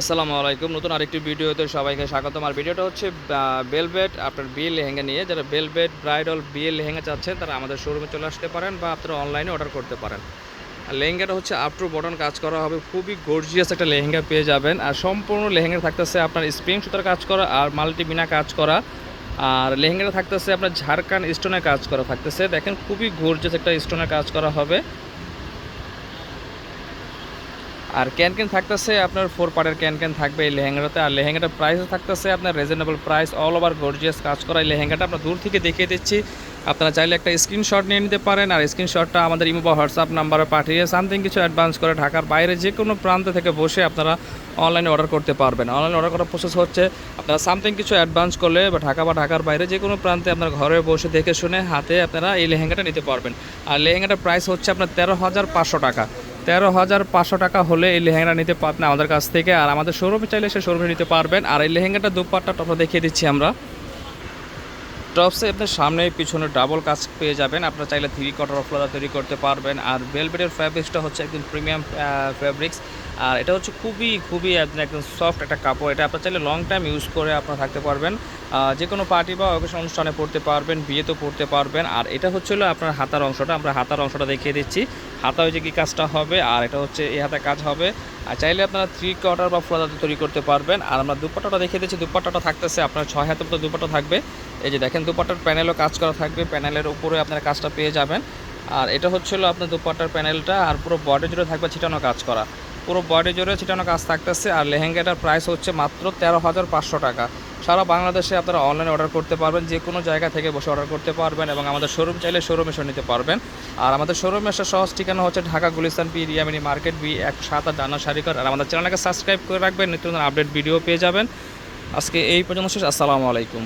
আসসালামু আলাইকুম। নতুন আরেকটি ভিডিওতে সবাইকে স্বাগতম। আর ভিডিওটা হচ্ছে ভেলভেট আপনার বিয়ে লেহেঙ্গা নিয়ে। যারা ভেলভেট ব্রাইডাল বিয়ে লেহেঙ্গা চাচ্ছেন তারা আমাদের শোরুমে চলে আসতে পারেন বা আপনারা অনলাইনে অর্ডার করতে পারেন। আর লেহেঙ্গাটা হচ্ছে আপ টু বটন কাজ করা হবে, খুবই গর্জিয়াস একটা লেহেঙ্গা পেয়ে যাবেন। আর সম্পূর্ণ লেহেঙ্গা থাকতেছে আপনার স্প্রিং সুতার কাজ করা আর মাল্টি বিনা কাজ করা। আর লেহেঙ্গাটা থাকতেছে আপনার ঝাড়খান স্টোনের কাজ করা থাকতেছে। দেখেন খুবই গর্জিয়াস একটা স্টোনের কাজ করা হবে। আর ক্যান থাকতেছে আপনার 4 পার্টের ক্যান থাকবে এই লেহেঙ্গাটাতে। আর লেহেঙ্গাটার প্রাইসও থাকতেছে আপনার reasonable price, all over gorgeous কাজ করা এই লেহেঙ্গাটা আমরা দূর থেকে দেখিয়ে দিচ্ছি। আপনারা চাইলে একটা স্ক্রিনশট নিয়ে নিতে পারেন। আর স্ক্রিনশটটা আমাদের ইমো বা হোয়াটসঅ্যাপ নাম্বারে পাঠিয়ে সামথিং কিছু অ্যাডভান্স করে ঢাকার বাইরে যে কোনো প্রান্ত থেকে বসে আপনারা অনলাইনে অর্ডার করতে পারবেন। অনলাইনে অর্ডার করার প্রসেস হচ্ছে আপনারা সামথিং কিছু অ্যাডভান্স করলে বা ঢাকার বাইরে যে কোনো প্রান্তে আপনার ঘরে বসে দেখে শুনে হাতে আপনারা এই লেহেঙ্গাটা নিতে পারবেন। আর লেহেঙ্গাটার প্রাইস হচ্ছে আপনার 13,500 টাকা। 13,500 টাকা হলে এই লেহেঙ্গাটা নিতে পারবেন আমাদের কাছ থেকে। আর আমাদের শোরুমে চাইলে সে শোরুমে নিতে পারবেন। আর এই লেহেঙ্গাটা দুপাট্টা টপটা দেখিয়ে দিচ্ছি আমরা। টপসে আপনার সামনে পিছনে ডাবল কাজ পেয়ে যাবেন। আপনারা চাইলে 3 কোয়ার্টার অফ ফ্লোরা তৈরি করতে পারবেন। আর ভেলভেটের ফ্যাব্রিক্সটা হচ্ছে একদম প্রিমিয়াম ফ্যাব্রিক্স। আর এটা হচ্ছে খুবই আপনার একদম সফট একটা কাপড়। এটা আপনার চাইলে লং টাইম ইউজ করে আপনারা থাকতে পারবেন। যে কোনো পার্টি বা অকেশন অনুষ্ঠানে পড়তে পারবেন, বিয়েতেও পড়তে পারবেন। আর এটা হচ্ছিলো আপনার হাতার অংশটা, আমরা হাতার অংশটা দেখিয়ে দিচ্ছি। হাতা হয়েছে কি কাজটা হবে, আর এটা হচ্ছে এই হাতে কাজ হবে। আর চাইলে আপনারা 3 কোয়ার্টার বা ফ্লোরা তৈরি করতে পারবেন। আর আমরা দুপাট্টাটা দেখিয়ে দিচ্ছি। দুপাট্টাটা থাকতেছে আপনার 6 হাতের মতো দুপাট্টা থাকবে। এই যে দেখেন দুপাট্টার প্যানেলও কাজ করা থাকবে, প্যানেলের উপরে আপনারা কাজটা পেয়ে যাবেন। আর এটা হচ্ছিল আপনার দুপাট্টার প্যানেলটা। আর পুরো বডি জুড়ে থাকবে ছিটানো কাজ করা, পুরো বডি জুড়ে ছিটানো কাজ থাকতেছে। আর লেহেঙ্গাটার প্রাইস হচ্ছে মাত্র 13,500 টাকা। সারা বাংলাদেশে আপনারা অনলাইনে অর্ডার করতে পারবেন, যে কোনো জায়গা থেকে বসে অর্ডার করতে পারবেন এবং আমাদের শোরুম চাইলে শোরুমে এসে নিতে পারবেন। আর আমাদের শোরুমে আসার সহজ ঠিকানা হচ্ছে ঢাকা গুলিস্তান পি রিয়ামিনি মার্কেট বি 107 ডানা শাড়িঘর। আর আমাদের চ্যানেলটাকে সাবস্ক্রাইব করে রাখবেন, নিত্য নতুন আপডেট ভিডিও পেয়ে যাবেন। আজকে এই পর্যন্ত শেষ। আসসালামু আলাইকুম।